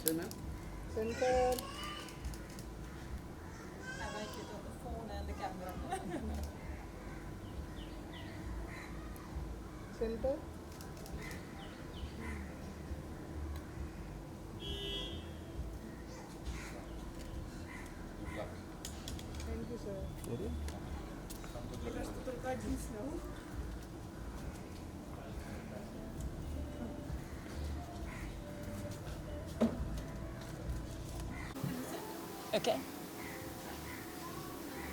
Center. Center. I like it on the phone and the camera. Center. Thank you, sir. Okay.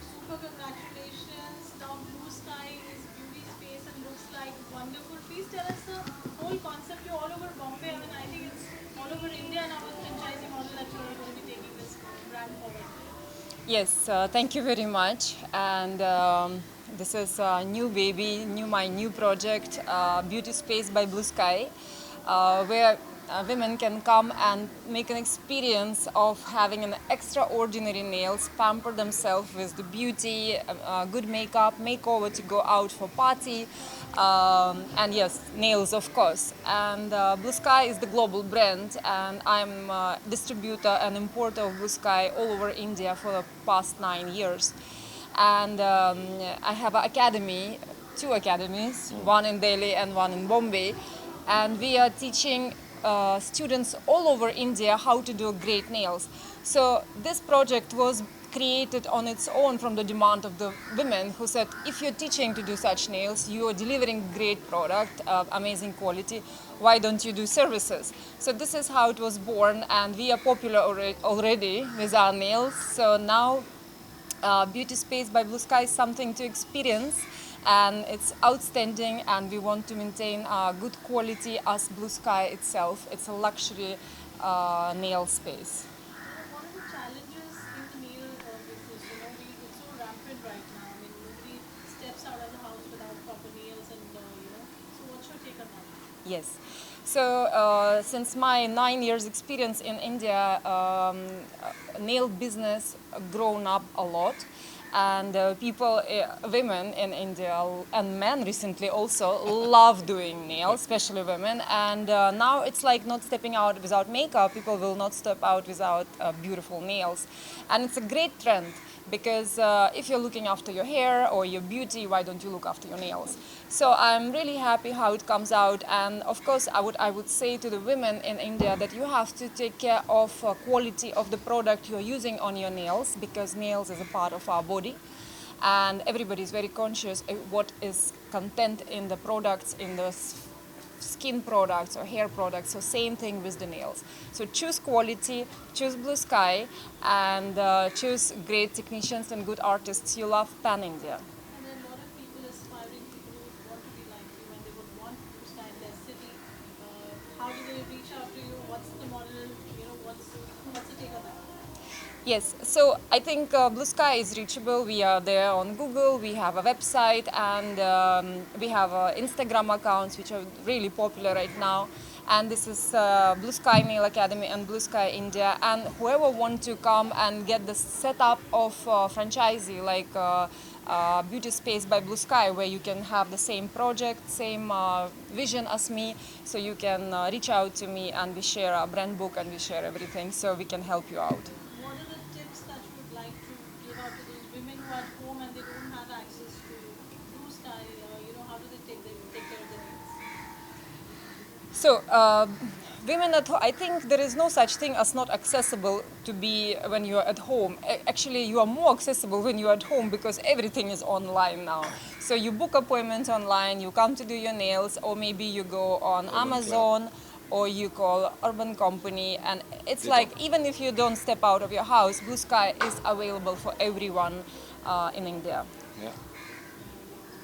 Super congratulations. Now Blue Sky is beauty space and looks like wonderful. Please tell us the whole concept. You're all over Bombay. I mean, I think it's all over India now with franchising model that you're going to be taking this brand forward. Yes, thank you very much. And this is new baby, my new project, Beauty Space by Blue Sky, where women can come and make an experience of having an extraordinary nails, pamper themselves with the beauty, good makeup, makeover to go out for party, and yes, nails of course. And Blue Sky is the global brand, and I'm a distributor and importer of Blue Sky all over India for the past 9 years. And I have an academy, two academies, one in Delhi and one in Bombay, and we are teaching students all over India how to do great nails. So this project was created on its own from the demand of the women who said, if you're teaching to do such nails, you are delivering great product, amazing quality, why don't you do services? So this is how it was born, and we are popular already with our nails. So now Beauty Space by Blue Sky is something to experience, and it's outstanding, and we want to maintain good quality as Blue Sky itself. It's a luxury nail space. What are the challenges in the nail business? It's so rampant right now. I mean, nobody steps out of the house without proper nails and. So what's your take on that? Yes. So since my 9 years experience in India, nail business grown up a lot, and people, women in India and men recently also love doing nails, especially women. And now it's like not stepping out without makeup. People will not step out without beautiful nails, and it's a great trend. Because if you're looking after your hair or your beauty, why don't you look after your nails? So I'm really happy how it comes out, and of course I would say to the women in India that you have to take care of quality of the product you're using on your nails, because nails is a part of our body, and everybody is very conscious of what is content in the products, in the skin products or hair products. So same thing with the nails. So choose quality, choose Blue Sky, and choose great technicians and good artists. You love Pan India. And then a lot of people, aspiring people who would want to be like you and they would want to start in their city. How do they reach out to you? What's the model? What's the take on that? Yes, so I think Blue Sky is reachable. We are there on Google, we have a website, and we have Instagram accounts which are really popular right now. And this is Blue Sky Nail Academy and Blue Sky India. And whoever want to come and get the setup of franchisee, like Beauty Space by Blue Sky, where you can have the same project, same vision as me, so you can reach out to me, and we share a brand book and we share everything, so we can help you out. What are the tips that you would like to give out to those women who are at home and they don't have access to Blue Sky? How do they take care of their needs? So, women at home, I think there is no such thing as not accessible to be when you are at home. Actually, you are more accessible when you are at home, because everything is online now. So you book appointments online, you come to do your nails, or maybe you go on Amazon, or you call Urban Company, and it's like, even if you don't step out of your house, Blue Sky is available for everyone in India. Yeah.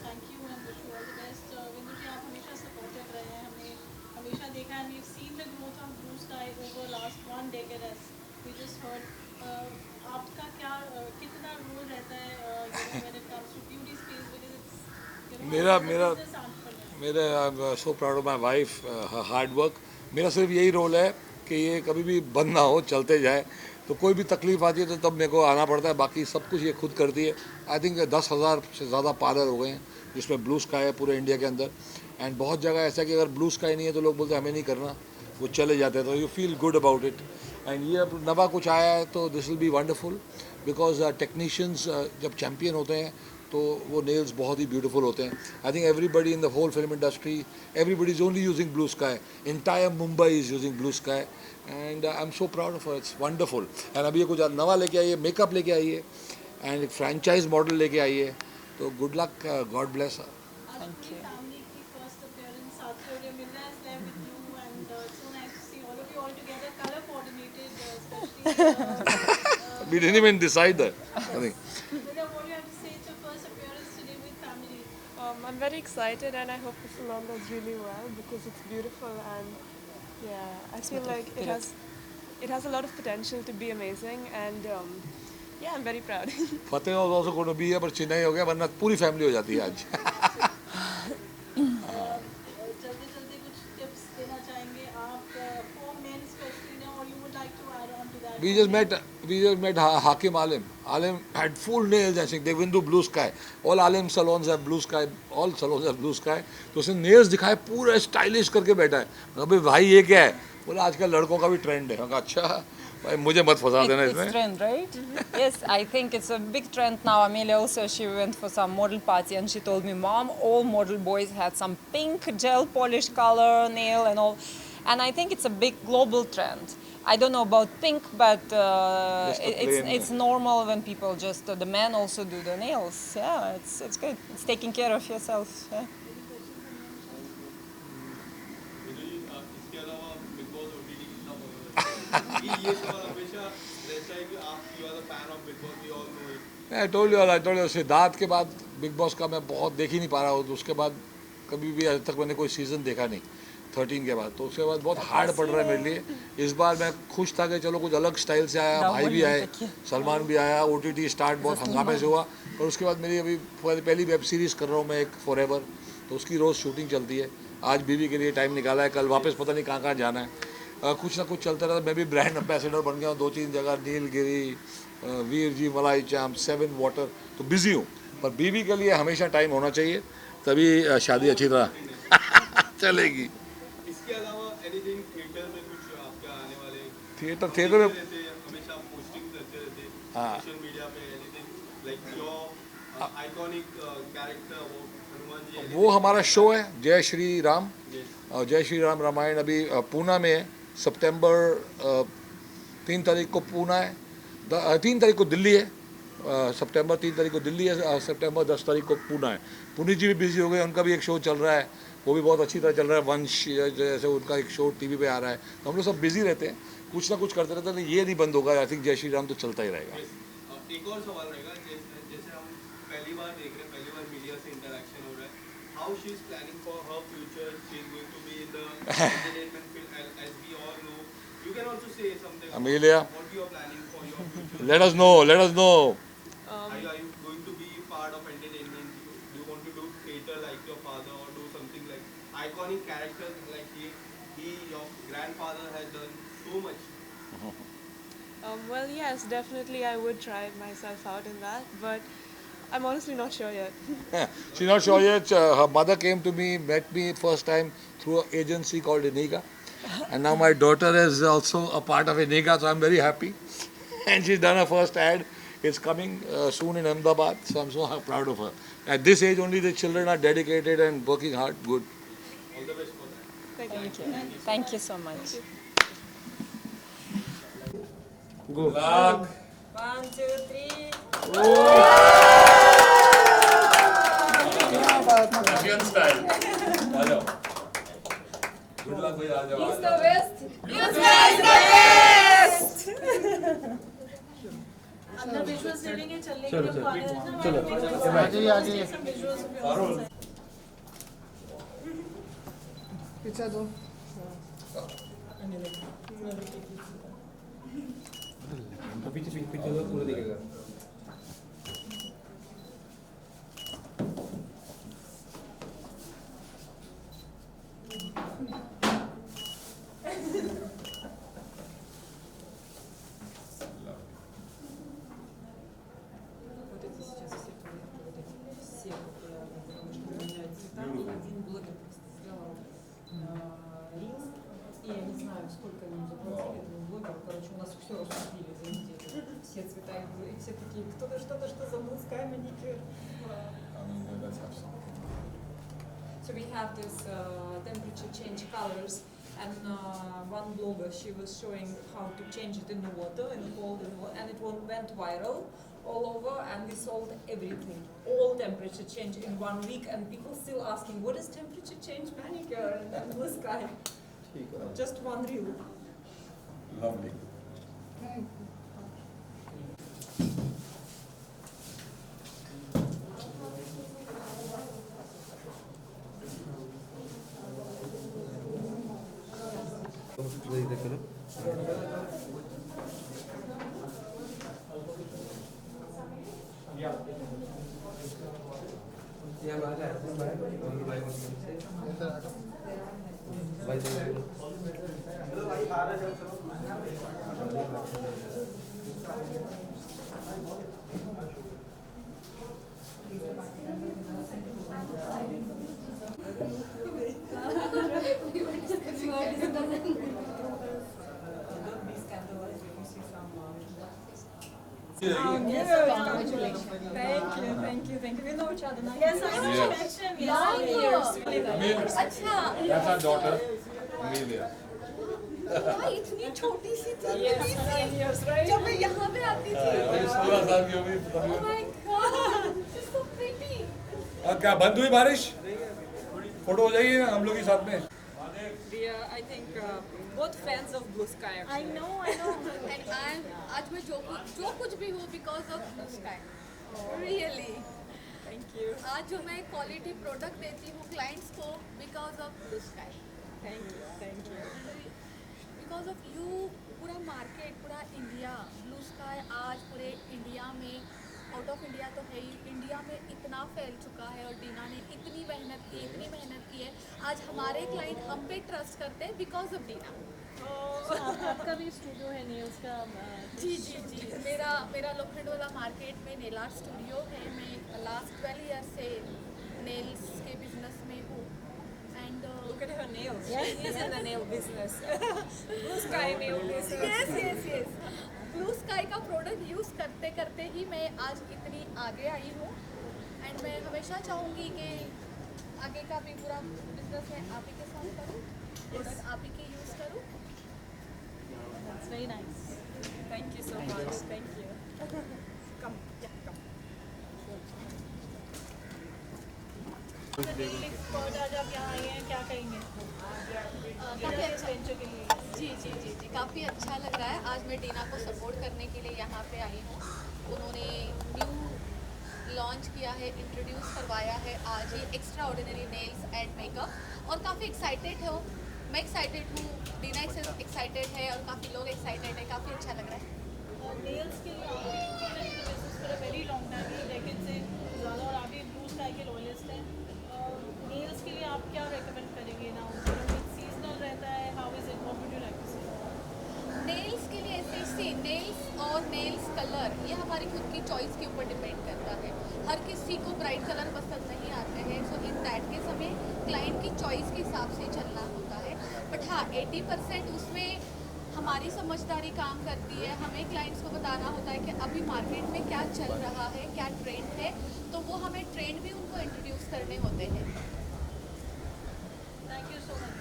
Thank you and wish you all the best. Vindu ji, आप हमेशा supportive रहे हैं. हमने हमेशा देखा है, we've seen the growth of Blue Sky over last 1 decade as we just heard. आपका क्या कितना role रहता है when it comes to beauty space, because it's मेरा as a मेरा business entrepreneur. मेरे I'm so proud of my wife, her hard work. मेरा सिर्फ यही रोल है कि ये कभी भी बंद ना हो, चलते जाए. तो कोई भी तकलीफ आती है तो तब मेरे को आना पड़ता है, बाकी सब कुछ ये खुद करती है. आई थिंक 10,000 से ज़्यादा पार्लर हो गए हैं जिसमें ब्लू स्काई है पूरे इंडिया के अंदर. एंड बहुत जगह ऐसा है कि अगर ब्लू स्काई नहीं है तो लोग बोलते हैं हमें नहीं करना, वो चले जाते हैं. तो you feel good about it. And ये अब नवा कुछ आया है तो this will be wonderful because technicians जब चैम्पियन होते हैं तो वो नेल्स बहुत ही ब्यूटीफुल होते हैं. I think everybody in the whole film industry, everybody is only using blue sky. Entire Mumbai is using blue sky and I am so proud of, it's wonderful. And अभी ये कुछ नवा लेके आई है, मेकअप लेके आई है एंड एक फ्रेंचाइज मॉडल लेके आई है. तो good luck, God bless. Thank you. Family की first appearance Sathya Milla is there with you and it's so nice to see all of you all together, color coordinated, especially. We didn't even decide that. I think. Milla, what do you have to say? It's your first appearance today with family. I'm very excited and I hope the salon does really well because it's beautiful and yeah, I feel like it has a lot of potential to be amazing and yeah, I'm very proud. Fateh was also going to be here, but Chennai हो गया, वरना पूरी family हो जाती है आज. जल्दी जल्दी कुछ tips देना चाहेंगे आप for men especially now, or you would like to add on to that? We just met Hakim Alim. Alim had full nails. I think they went to Blue Sky. All Alim salons have Blue Sky. All salons have Blue Sky. तो उसने nails दिखाए, पूरा stylish करके बैठा है. अबे भाई ये क्या है? बोला आजकल लड़कों का भी ट्रेंड है. मैं कहा अच्छा भाई मुझे मत फंसा देना It's इसमें. trend, right? Yes, I think it's a big trend now. Amelia also, she went for some model party and she told me, Mom, all model boys had some pink gel polish color nail and all. And I think it's a big global trend. I don't know about pink, but Just a plain, it's normal when people just, the men also do the nails. Yeah, it's good. It's taking care of yourself. Yeah. इसके अलावा Bigg Boss OTT कितना popular है? ये सवाल हमेशा रहता है कि आप you are the fan of Bigg Boss, we all know it. I told you Siddharth के बाद बिग बॉस का मैं बहुत देख ही नहीं पा रहा हूँ. तो उसके बाद कभी भी आज तक मैंने कोई सीज़न देखा नहीं 13 के बाद. तो उसके बाद बहुत हार्ड पड़ रहा है मेरे लिए. इस बार मैं खुश था कि चलो कुछ अलग स्टाइल से आया. भाई भी आए, सलमान भी आया. OTT स्टार्ट बहुत हंगामे से हुआ. और उसके बाद मेरी अभी पहली वेब सीरीज़ कर रहा हूँ मैं, एक फॉरएवर. तो उसकी रोज़ शूटिंग चलती है. आज बीवी के लिए टाइम निकाला है, कल वापस पता नहीं कहाँ जाना है. कुछ ना कुछ चलता रहता. मैं भी ब्रांड एम्बेसडर बन गया हूँ 2-3 जगह, नीलगिरी, वीर जी, मलाई चाम, 7 वाटर. तो बिज़ी हूँ, पर बीवी के लिए हमेशा टाइम होना चाहिए, तभी शादी अच्छी तरह चलेगी. इसके अलावा एनीथिंग थिएटर में कुछ आपके आने वाले थिएटर में रहते हैं, हमेशा पोस्टिंग करते रहते हैं हाँ. सोशल मीडिया पे, anything like your iconic character Hanuman ji. वो हमारा शो है जय श्री राम. जय श्री राम रामायण अभी पूना में है. सितंबर 3 तारीख को पूना है, 3 तारीख को दिल्ली है. सितंबर 3 तारीख को दिल्ली है, सितंबर 10 तारीख को पूना है. पुनीत जी भी बिजी हो गए, उनका भी एक शो चल रहा है, वो भी बहुत अच्छी तरह चल रहा है. वंश जैसे उनका एक शो टीवी पे आ रहा है. तो हम लोग सब बिजी रहते हैं, कुछ ना कुछ करते रहते हैं. ये नहीं बंद होगा. आई थिंक जय श्री राम तो चलता ही रहेगा. एक और सवाल रहेगा, जैसे हम पहली बार देख रहे हैं, पहली बार मीडिया से इंटरेक्शन हो रहा है. How she is planning for her future? She is going to be in the entertainment field as we all know. You can also say something. Amelia, what you are planning for your future? let us know. Are you going to be part of entertainment? Do you want to do theater like your father, or do something like iconic characters like your grandfather has done so much? Well, yes, definitely I would try myself out in that, but I'm honestly not sure yet. She's not sure yet. Her mother came to me, met me first time through an agency called Iniga. And now my daughter is also a part of Iniga, so I'm very happy. And she's done her first ad. It's coming soon in Ahmedabad, so I'm so proud of her. At this age, only the children are dedicated and working hard. Good. All the best for that. Thank you. Thank you so much. Good luck. 1, 2, 3. Russian style. Good luck, bhaiya. He's the best. You guys the best. अंदर visuals ले लेंगे, चल लेंगे. चलो चलो आगे सब visuals. पीछे दो. पीछे तो पूरा दिखेगा. Один блогер просто сделал рилс, и я не знаю, сколько они уже платили этому блогеру. Короче, у нас все раскупили за неделю. Все цвета и все такие, кто-то что-то, что за Blue Sky маникюр. I mean, let's have something. So we have this temperature change colors, and one blogger, she was showing how to change it in the water, in the cold, and it went viral all over, and we sold everything, all temperature change in 1 week, and people still asking, what is temperature change manicure and Blue Sky? Just one reel. Lovely. Don't be scandalized if you see some. Congratulations. Thank you. We know each other now. Yes, I know you mentioned, yes. That's our daughter, Amelia. इतनी छोटी सी थी Yes, 9 years, right? जब मैं यहाँ पे आती थी 16 साल की हो गई Oh my God, she's so pretty. अब क्या बंद हुई बारिश? फोटो हो जाएगी ना हम लोग के साथ में? We are, I think, both fans of Blue Sky. I know. And आज मैं जो कुछ भी हूँ because of Blue Sky. Really. Thank you. आज जो मैं क्वालिटी प्रोडक्ट देती हूँ क्लाइंट्स को because of Blue Sky. Thank you. Because of you पूरा मार्केट पूरा इंडिया ब्लू स्काई आज पूरे इंडिया में आउट ऑफ इंडिया तो है ही इंडिया में इतना फैल चुका है और डीना ने इतनी मेहनत की है आज हमारे क्लाइंट हम पे ट्रस्ट करते हैं बिकॉज ऑफ डीना। आपका भी स्टूडियो है नेल्स का जी मेरा लोखंडवाला मार्केट में नेल आर्ट स्टूडियो है। मैं लास्ट 12 ईयर से नेल्स के बिजनेस में हूँ and Look at her nails. She is in the nail business. Blue Sky nail business. Yes blue sky का प्रोडक्ट यूज़ करते करते ही मैं आज इतनी आगे आई हूँ एंड मैं हमेशा चाहूँगी कि आगे का भी पूरा बिजनेस मैं आप ही के साथ करूँ प्रोडक्ट आप ही के यूज़ करूँ। That's very nice. Thank you so much. Thank you. Come. Expert आज आप यहाँ आई हैं क्या कहेंगे काफ़ी अच्छा वेंचर के लिए? जी काफ़ी अच्छा लग रहा है। आज मैं डीना को सपोर्ट करने के लिए यहाँ पे आई हूँ। उन्होंने न्यू लॉन्च किया है इंट्रोड्यूस करवाया है आज ही extraordinary nails and makeup और काफ़ी एक्साइटेड हो। मैं एक्साइटेड हूँ डीना एक्साइटेड है और काफ़ी लोग एक्साइटेड है। काफ़ी अच्छा लग रहा है। नेल्स के लिए business for a very long time लेकिन से ज़्यादा और आप भी ब्लू स्काई के लॉयलिस्ट हैं। नेल्स के लिए आप क्या रेकमेंड करेंगे ना सीजनल रहता है how is it what would you like to say? Nails के लिए ऐसे नेल्स और नेल्स कलर ये हमारी खुद की चॉइस के ऊपर डिपेंड करता है। हर किसी को ब्राइट कलर पसंद नहीं आते हैं सो इन दैट के समय क्लाइंट की चॉइस के हिसाब से चलना होता है। बट हाँ 80% उसमें हमारी समझदारी काम करती है। हमें क्लाइंट्स को बताना होता है कि अभी मार्केट में क्या चल रहा है क्या ट्रेंड है तो वो हमें ट्रेंड भी उनको इंट्रोड्यूस करने होते हैं। Thank you so much.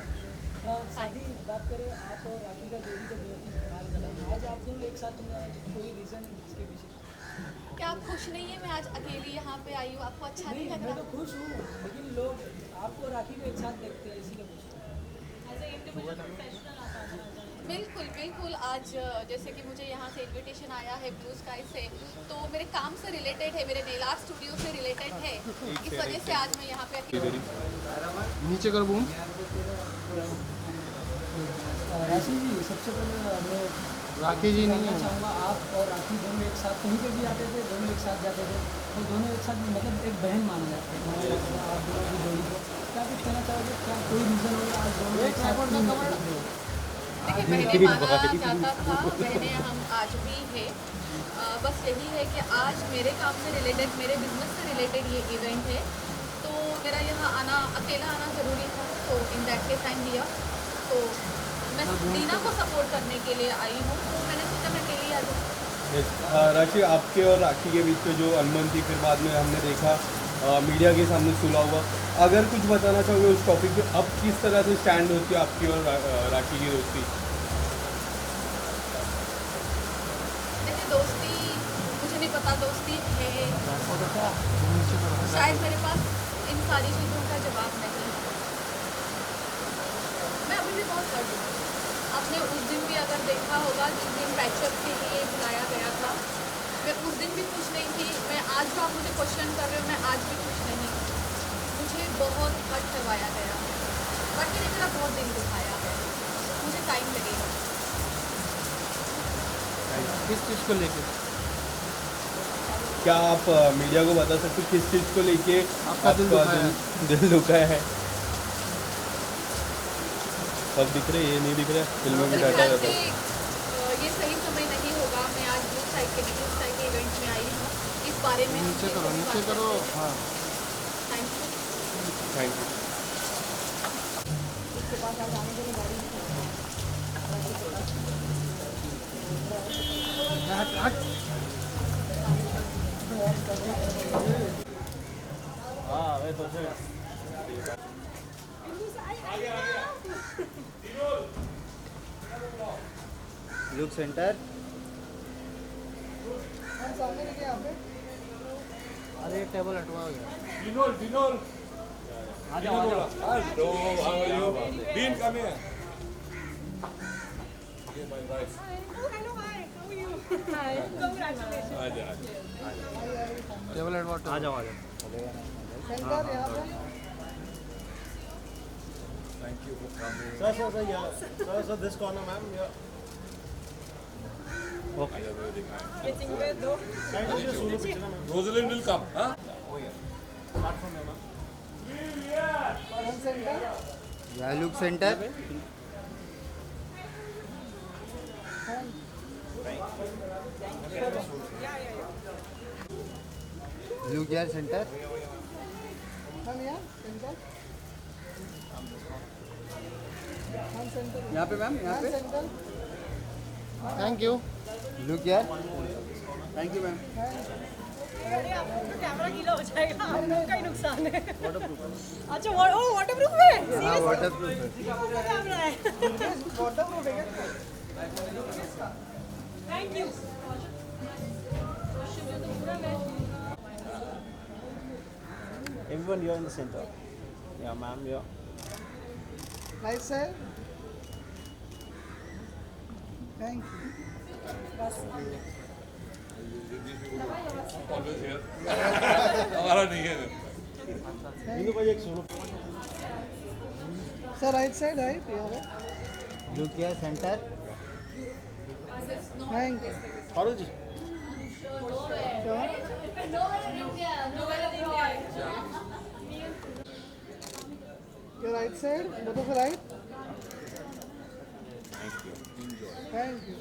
शादी बात करें आप और राखी का जोड़ी का बहुत ही कमाल का आज आप दोनों एक साथ कोई रीज़न इसके पीछे? क्या आप खुश नहीं है मैं आज अकेली यहाँ पे आई हूँ आपको अच्छा नहीं लग मैं तो रहा? खुश हूँ लेकिन लोग आपको और राखी को एक साथ देखते हैं इसीलिए पूछ रहा हूँ। एज ए इंडिविजुअल प्रोफेशनल आप आना चाहेंगे? बिल्कुल आज जैसे कि मुझे यहाँ से इनविटेशन आया है ब्लू स्काई से तो मेरे काम से रिलेटेड है मेरे नेल आर्ट स्टूडियो से रिलेटेड है इस वजह से आज मैं यहाँ पे अकेली नीचे कर बूम। राशि जी सबसे पहले मैं राखी जी नहीं कहना है। चाहूँगा आप और राखी दोनों एक साथ कहीं पे भी आते थे दोनों एक साथ जाते थे तो दोनों एक साथ मतलब एक बहन माना जाता है माना जाता है आप दोनों की जोड़ी को क्या कुछ कहना चाहोगे क्या कोई रीज़न होगा आज दोनों एक साथ क्यों नहीं करते हो? देखिए बहने माना जाता था बहने हम आज भी है बस यही है कि आज मेरे काम से रिलेटेड मेरे बिजनेस से रिलेटेड ये इवेंट है तो मेरा यहाँ आना अकेला आना ज़रूरी था तो इन दैट केस टाइम दिया तो मैं दीना को सपोर्ट करने के लिए आई हूँ, तो मैंने सोचा मैं अकेली आ जाऊँ। राशि, आपके और राखी के बीच में जो अनबन थी, फिर बाद में हमने देखा मीडिया के सामने सुलह हुआ। अगर कुछ बताना चाहोगे उस टॉपिक पे, अब किस तरह से स्टैंड होती है आपकी और राखी की दोस्ती? देखिए दोस्ती, मुझे नहीं पता दोस्ती है, शायद मेरे पास इन सारी चीज़ों का जवाब नहीं है। मैं अभी भी बहुत हर्ट हूँ। आपने उस दिन भी अगर देखा होगा जिस दिन पैचअप के लिए बुलाया गया था, मैं उस दिन भी खुश नहीं थी। मैं आज जो आप मुझे क्वेश्चन कर रहे हो, मैं आज भी खुश नहीं हूँ। मुझे बहुत हर्ट करवाया गया, बट मैंने मेरा बहुत दिल दुखाया है, मुझे टाइम लगेगा। किस चीज़ को लेकर? क्या आप मीडिया को बता सकते हो किस चीज़ को लेके आपका दिल दुखा है? दिल दुखा है? सब दिख रहे, ये नहीं दिख रहा, फिल्मों में मेरे डाटा ख्याल रहता से है। ये सही समय नहीं होगा। मैं आज ब्लू साइड के इवेंट में आई हूँ, इस बारे में नीचे करो, नीचे करो। हाँ, thank you. Thank you. Look centre. अरे टेबल हटवा गया। Dinol, Dinol. Hello, how are you? Dean, come here. Okay, my wife. आजा, आजा. टेबल हटवा। आ जाओ, आ जाओ। Thank you for coming. Sir yeah. Sir, this corner, ma'am. Yeah. Okay. Rosalind will come, huh? Yeah, look center. Look here center. यहाँ पे ma'am, यहाँ पे। Thank you. Look here. Thank you ma'am. Camera गीला हो जाएगा, आपका ही नुकसान है। अच्छा, वाटरप्रूफ है? हाँ, वाटरप्रूफ है। कैमरा है। Thank you. Everyone, you're in the center. Yeah, ma'am. Yeah. Right side. Thank you. Always here. हमारा नहीं है. Sir, right side, right? Yeah. Look here center. Thank you. Farooq ji. Your right side, both of you right? Thank you. Thank you.